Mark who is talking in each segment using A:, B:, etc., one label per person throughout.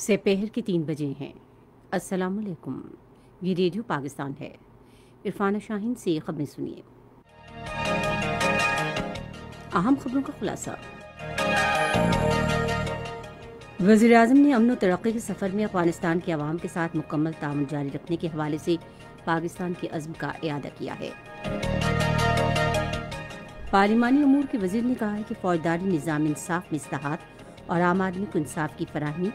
A: سپہر کے 3 بجے ہیں۔ السلام علیکم، یہ ریڈیو پاکستان ہے۔ عرفانہ شاہین سے خبریں سنیے۔ اہم خبروں کا خلاصہ۔ وزیر اعظم نے امن و ترقی کے سفر میں افغانستان کے عوام کے ساتھ مکمل تعاون جاری رکھنے کے حوالے سے پاکستان کے عزم کا اعادہ کیا ہے۔ پارلیمانی امور کے وزیر نے کہا ہے کہ فوجداری نظام انصاف میں اصلاحات اور عام آدمی کو انصاف کی فراہمی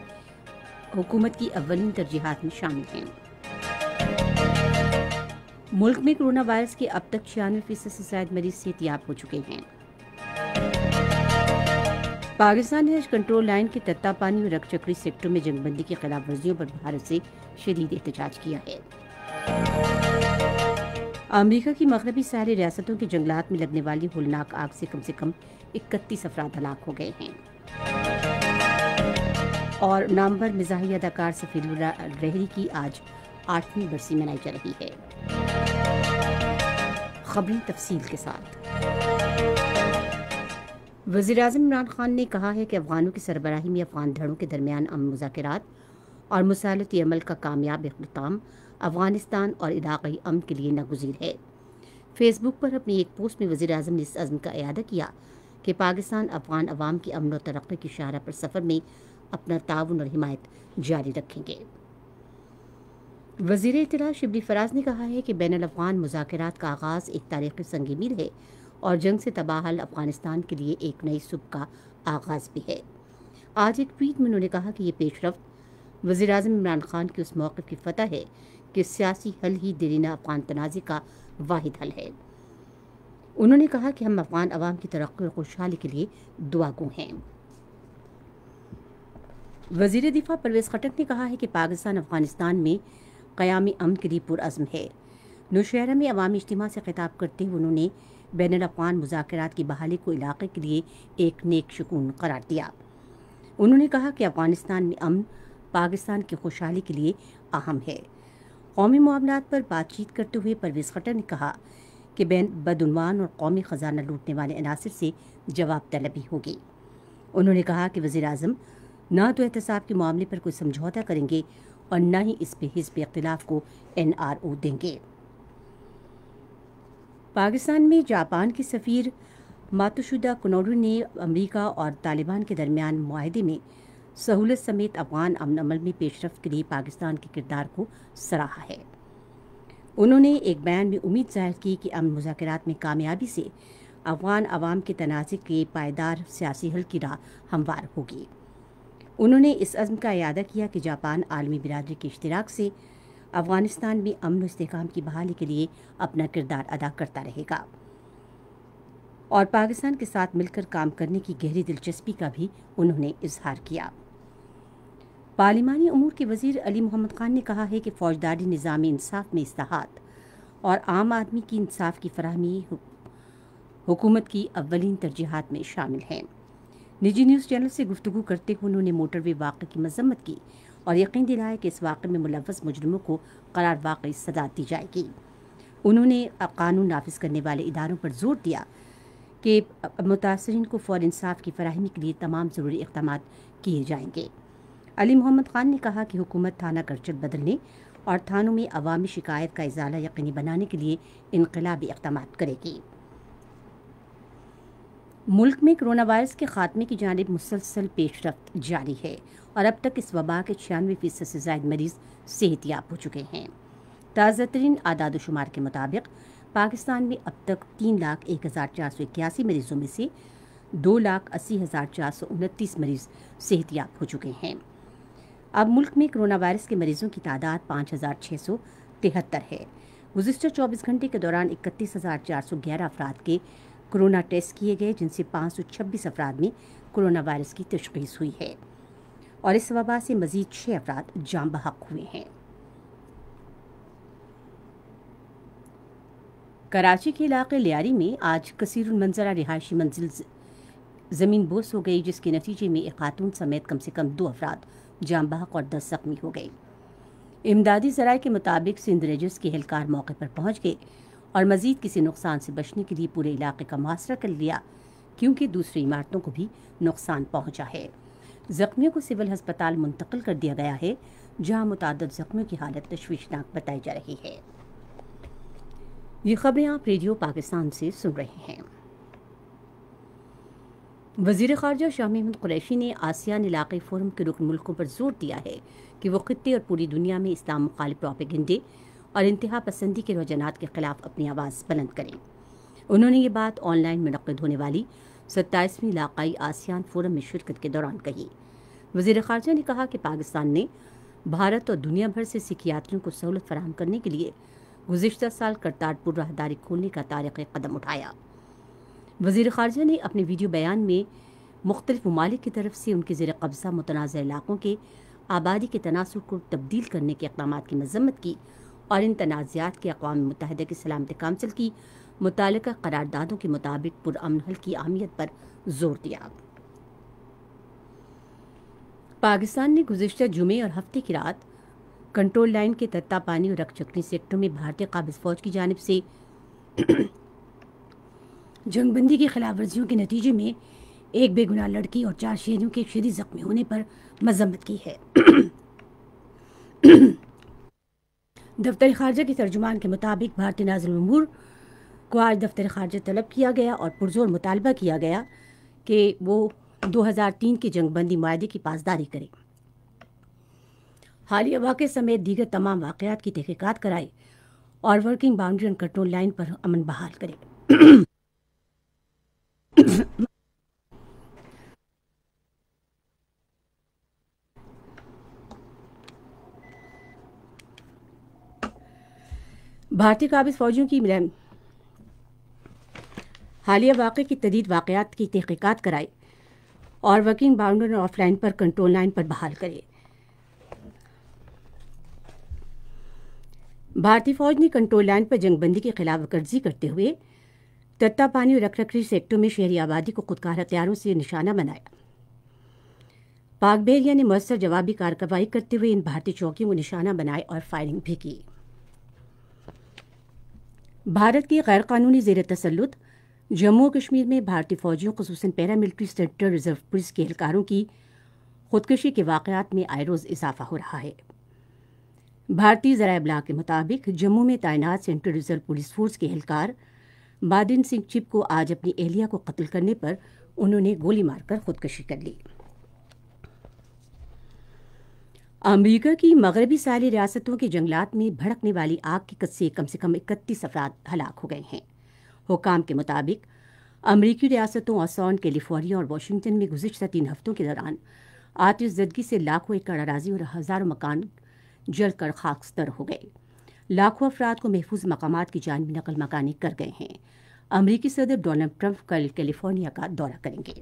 A: حکومت کی اولین ترجیحات میں شامل ہیں۔ ملک میں کرونا وائرس کے اب تک 96% سے زائد مریض صحت یاب ہو چکے ہیں۔ پاکستان نے کنٹرول لائن کے تتا پانی اور رک چکری سیکٹروں میں جنگ بندی کی خلاف ورزیوں پر بھارت سے شدید احتجاج کیا ہے۔ امریکہ کی مغربی ساحلی ریاستوں کے جنگلات میں لگنے والی ہولناک آگ سے کم 31 افراد ہلاک ہو گئے ہیں۔ اور نامور مزاحی اداکار سفیر اللہ رحری کی آج 8ویں برسی منائی جا رہی ہے۔ خبریں تفصیل کے ساتھ۔ وزیر اعظم عمران خان نے کہا ہے کہ افغانوں کی سربراہی میں افغان دھڑوں کے درمیان امن مذاکرات اور مصالحتی عمل کا کامیاب اختتام افغانستان اور علاقائی امن کے لیے ناگزیر ہے۔ فیس بک پر اپنی ایک پوسٹ میں وزیر اعظم نے اس عزم کا اعادہ کیا کہ پاکستان افغان عوام کی امن و ترقی کی شاہراہ پر سفر میں اپنا تعاون اور حمایت جاری رکھیں گے۔ وزیر اطلاع شبلی فراز نے کہا ہے کہ بین الافغان مذاکرات کا آغاز ایک تاریخی سنگ میل ہے اور جنگ سے تباہل افغانستان کے لیے ایک نئی صبح کا آغاز بھی ہے۔ آج ایک ٹویٹ میں انہوں نے کہا کہ یہ پیش رفت وزیر اعظم عمران خان کے اس موقف کی فتح ہے کہ سیاسی حل ہی دیرینہ افغان تنازع کا واحد حل ہے۔ انہوں نے کہا کہ ہم افغان عوام کی ترقی اور خوشحالی کے لیے دعا گو ہیں۔ وزیر دفاع پرویز خٹک نے کہا ہے کہ پاکستان افغانستان میں قیام امن کے لیے پرعزم ہے۔ نوشہرہ میں عوامی اجتماع سے خطاب کرتے ہوئے انہوں نے بین الافغان مذاکرات کی بحالی کو علاقے کے لیے ایک نیک شگون قرار دیا۔ انہوں نے کہا کہ افغانستان میں امن پاکستان کی خوشحالی کے لیے اہم ہے۔ قومی معاملات پر بات چیت کرتے ہوئے پرویز خٹک نے کہا کہ بدعنوان اور قومی خزانہ لوٹنے والے عناصر سے جواب طلبی ہوگی۔ انہوں نے کہا کہ وزیر اعظم نہ تو احتساب کے معاملے پر کوئی سمجھوتہ کریں گے اور نہ ہی اس پہ حزب اختلاف کو NRO دیں گے۔ پاکستان میں جاپان کے سفیر ماتسوشیدا کنوڈو نے امریکہ اور طالبان کے درمیان معاہدے میں سہولت سمیت افغان امن عمل میں پیش رفت کے لیے پاکستان کے کردار کو سراہا ہے۔ انہوں نے ایک بیان میں امید ظاہر کی کہ امن مذاکرات میں کامیابی سے افغان عوام کے تنازع کے پائیدار سیاسی حل کی راہ ہموار ہوگی۔ انہوں نے اس عزم کا اعادہ کیا کہ جاپان عالمی برادری کے اشتراک سے افغانستان میں امن و استحکام کی بحالی کے لیے اپنا کردار ادا کرتا رہے گا اور پاکستان کے ساتھ مل کر کام کرنے کی گہری دلچسپی کا بھی انہوں نے اظہار کیا۔ پارلیمانی امور کے وزیر علی محمد خان نے کہا ہے کہ فوجداری نظام انصاف میں اصلاحات اور عام آدمی کی انصاف کی فراہمی حکومت کی اولین ترجیحات میں شامل ہیں۔ نجی نیوز چینل سے گفتگو کرتے ہوئے انہوں نے موٹر وے واقعے کی مذمت کی اور یقین دلایا کہ اس واقعے میں ملوث مجرموں کو قرار واقعی سزا دی جائے گی۔ انہوں نے قانون نافذ کرنے والے اداروں پر زور دیا کہ متاثرین کو فوری انصاف کی فراہمی کے لیے تمام ضروری اقدامات کیے جائیں گے۔ علی محمد خان نے کہا کہ حکومت تھانہ کلچر بدلنے اور تھانوں میں عوامی شکایت کا ازالہ یقینی بنانے کے لیے انقلابی اقدامات کرے گی۔ ملک میں کرونا وائرس کے خاتمے کی جانب مسلسل پیش رفت جاری ہے اور اب تک اس وبا کے 96% سے زائد مریض صحت یاب ہو چکے ہیں۔ تازہ ترین اعداد و شمار کے مطابق پاکستان میں اب تک 3,01,481 مریضوں میں سے 2,80,429 مریض صحت یاب ہو چکے ہیں۔ اب ملک میں کرونا وائرس کے مریضوں کی تعداد 5,673 ہے۔ گزشتہ 24 گھنٹے کے دوران 31,411 افراد کے کرونا ٹیسٹ کیے گئے، جن سے 526 افراد میں کرونا وائرس کی تشخیص ہوئی ہے اور اس وبا سے مزید 6 افراد جاں بحق ہوئے ہیں۔ کراچی کے علاقے لیاری میں آج کثیر المنظرہ رہائشی منزل زمین بوس ہو گئی، جس کے نتیجے میں ایک خاتون سمیت کم سے کم 2 افراد جاں بحق اور 10 زخمی ہو گئے۔ امدادی ذرائع کے مطابق سندھ ریجرز کے اہلکار موقع پر پہنچ گئے اور مزید کسی نقصان سے بچنے کے لیے پورے علاقے کا محاصرہ کر لیا، کیونکہ دوسری عمارتوں کو بھی نقصان پہنچا ہے۔ زخمیوں کو سول ہسپتال منتقل کر دیا گیا ہے، جہاں متعدد زخمیوں کی حالت تشویشناک بتائی جا رہی ہے۔ یہ خبریں آپ ریڈیو پاکستان سے سن رہے ہیں۔ وزیر خارجہ شاہ محمود قریشی نے آسیان علاقائی فورم کے رکن ملکوں پر زور دیا ہے کہ وہ خطے اور پوری دنیا میں اسلام مخالف پروپیگنڈے اور انتہا پسندی کے رجحانات کے خلاف اپنی آواز بلند کریں۔ انہوں نے یہ بات آن لائن منعقد ہونے والی 27ویں علاقائی آسیان فورم میں شرکت کے دوران کہی۔ وزیر خارجہ نے کہا کہ پاکستان نے بھارت اور دنیا بھر سے سکھ یاتریوں کو سہولت فراہم کرنے کے لیے گزشتہ سال کرتارپور راہداری کھولنے کا تاریخی قدم اٹھایا۔ وزیر خارجہ نے اپنے ویڈیو بیان میں مختلف ممالک کی طرف سے ان کے زیر قبضہ متنازع علاقوں کے آبادی کے تناسب کو تبدیل کرنے کے اقدامات کی مذمت کی اور ان تنازعات کے اقوام متحدہ کی سلامتی کونسل کی متعلقہ قراردادوں کے مطابق پرامن حل کی اہمیت پر زور دیا۔ پاکستان نے گزشتہ جمعے اور ہفتے کی رات کنٹرول لائن کے تتا پانی اور رکھ چکنی سیکٹروں میں بھارتی قابض فوج کی جانب سے جنگ بندی کی خلاف ورزیوں کے نتیجے میں ایک بے گناہ لڑکی اور 4 شہریوں کے شدید زخمی ہونے پر مذمت کی ہے۔ دفتر خارجہ کے ترجمان کے مطابق بھارتی ناظر الامور کو آج دفتر خارجہ طلب کیا گیا اور پرزور مطالبہ کیا گیا کہ وہ 2003 کے جنگ بندی معاہدے کی پاسداری کرے، حالیہ واقعے سمیت دیگر تمام واقعات کی تحقیقات کرائے اور working boundary and control line پر امن بحال کرے۔ بھارتی قابض فوجیوں کی حالیہ واقعے کی تجدید واقعات کی تحقیقات کرائے اور ورکنگ باؤنڈری اور آف لائن پر کنٹرول لائن پر بحال کرے۔ بھارتی فوج نے کنٹرول لائن پر جنگ بندی کی خلاف ورزی کرتے ہوئے تتا پانی اور رکھ سیکٹروں میں شہری آبادی کو خودکار ہتھیاروں سے نشانہ بنایا۔ پاک بحریہ نے مؤثر جوابی کارروائی کرتے ہوئے ان بھارتی چوکیوں کو نشانہ بنائے اور فائرنگ بھی کی۔ بھارت کے غیر قانونی زیر تسلط جموں و کشمیر میں بھارتی فوجیوں خصوصاً پیراملٹری سینٹرل ریزرو پولیس کے اہلکاروں کی خودکشی کے واقعات میں آئے روز اضافہ ہو رہا ہے۔ بھارتی ذرائع ابلاغ کے مطابق جموں میں تعینات سینٹرل ریزرو پولیس فورس کے اہلکار بادن سنگھ چپ کو آج اپنی اہلیہ کو قتل کرنے پر انہوں نے گولی مار کر خودکشی کر لی۔ امریکہ کی مغربی ساحلی ریاستوں کے جنگلات میں بھڑکنے والی آگ کی سے کم 31 افراد ہلاک ہو گئے ہیں۔ حکام کے مطابق امریکی ریاستوں آسان، کیلیفورنیا اور واشنگٹن میں گزشتہ 3 ہفتوں کے دوران آتش زدگی سے لاکھوں ایکڑ اراضی اور ہزاروں مکان جل کر خاکستر ہو گئے۔ لاکھوں افراد کو محفوظ مقامات کی جانب نقل مکانی کر گئے ہیں۔ امریکی صدر ڈونلڈ ٹرمپ کل کیلیفورنیا کا دورہ کریں گے۔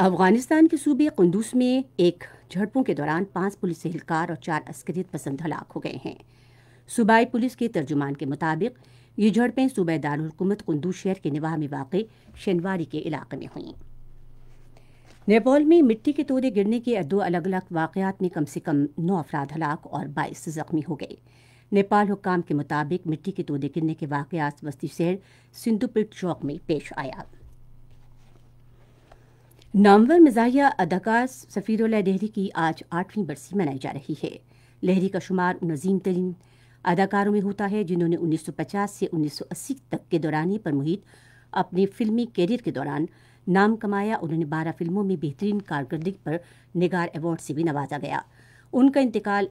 A: افغانستان کے صوبے قندوز میں ایک جھڑپوں کے دوران 5 پولیس اہلکار اور 4 عسکریت پسند ہلاک ہو گئے ہیں۔ صوبائی پولیس کے ترجمان کے مطابق یہ جھڑپیں صوبہ دارالحکومت قندوز شہر کے نواح میں واقع شنواری کے علاقے میں ہوئیں۔ نیپال میں مٹی کے تودے گرنے کے 2 الگ الگ واقعات میں کم سے کم 9 افراد ہلاک اور 22 زخمی ہو گئے۔ نیپال حکام کے مطابق مٹی کے تودے گرنے کے واقعات وسطی شہر سندھو پیٹ چوک میں پیش آیا۔ نامور مزاحیہ اداکار سفیراللہ لہری کی آج 8ویں برسی منائی جا رہی ہے۔ لہری کا شمار ان عظیم ترین اداکاروں میں ہوتا ہے جنہوں نے 1950 سے 1980 تک کے دورانیے پر محیط اپنے فلمی کیریئر کے دوران نام کمایا۔ انہوں نے 12 فلموں میں بہترین کارکردگی پر نگار ایوارڈ سے بھی نوازا گیا۔ ان کا انتقال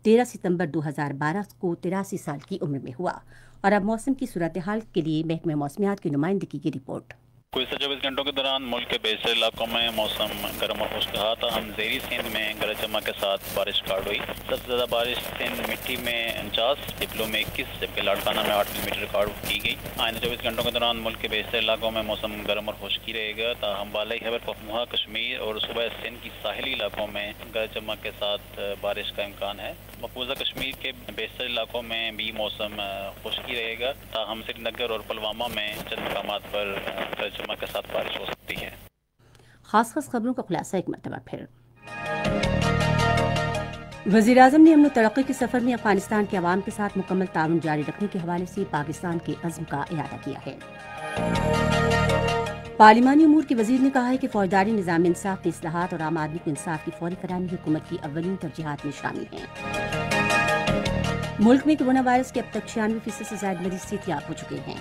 A: 13 ستمبر 2012 کو 83 سال کی عمر میں ہوا۔ اور اب موسم کی صورتحال کے لیے محکمہ موسمیات کی نمائندگی کی رپورٹ۔
B: گزشتہ 24 گھنٹوں کے دوران ملک کے بیشتر علاقوں میں موسم گرم اور خشک رہا تھا۔ ہم زیری سندھ میں گرج چمک کے ساتھ بارش ریکارڈ ہوئی۔ سب سے زیادہ بارش سندھ مٹی میں 49، پپلو میں 21 جبکہ لاڑکانہ میں 8 ملی میٹر ریکارڈ کی گئی۔ آئندہ 24 گھنٹوں کے دوران ملک کے بیشتر علاقوں میں موسم گرم اور خشکی رہے گا، تاہم بالائی خیبر پختونخوا، کشمیر اور صوبہ سندھ کی ساحلی علاقوں میں گرج چمک کے ساتھ بارش کا امکان ہے۔ مقبوضہ کشمیر کے بیشتر علاقوں میں بھی موسم خشکی رہے گا، تاہم سری نگر اور پلوامہ میں چند مقامات پر گرج چمک کے ساتھ بارش ہو سکتی ہے۔
A: خاص خبروں کا خلاصہ ایک مرتبہ پھر۔ وزیر اعظم نے امن و ترقی کے سفر میں افغانستان کے عوام کے ساتھ مکمل تعاون جاری رکھنے کے حوالے سے پاکستان کے عزم کا اعادہ کیا ہے۔ پارلیمانی امور کے وزیر نے کہا ہے کہ فوجداری نظام انصاف کی اصلاحات اور عام آدمی کو انصاف کی فوری فراہمی حکومت کی اولین ترجیحات میں شامل ہیں۔ ملک میں کورونا وائرس کے اب تک 96% سے زائد مریض صحتیاب ہو چکے ہیں۔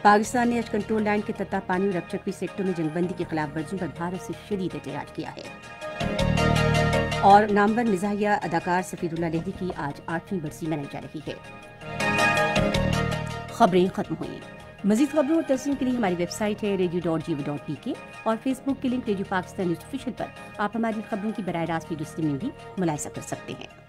A: پاکستان نے ایج کنٹرول لائن کے تتا پانی اور رکچکوی سیکٹر میں جنگ بندی کی خلاف ورزیوں پر بھارت سے شدید احتجاج کیا ہے۔ اور نامور مزاحیہ اداکار سفیر اللہ لہری کی آج 8ویں برسی منائی جا رہی ہے۔ خبریں ختم ہوئیں۔ مزید خبروں اور تفصیل کے لیے ہماری ویب سائٹ ہے radio.gv.pk اور فیس بک کے link radio Pakistan news official پر آپ ہماری خبروں کی براہ راست ویڈیو اسٹریمنگ بھی ملاحظہ کر سکتے ہیں۔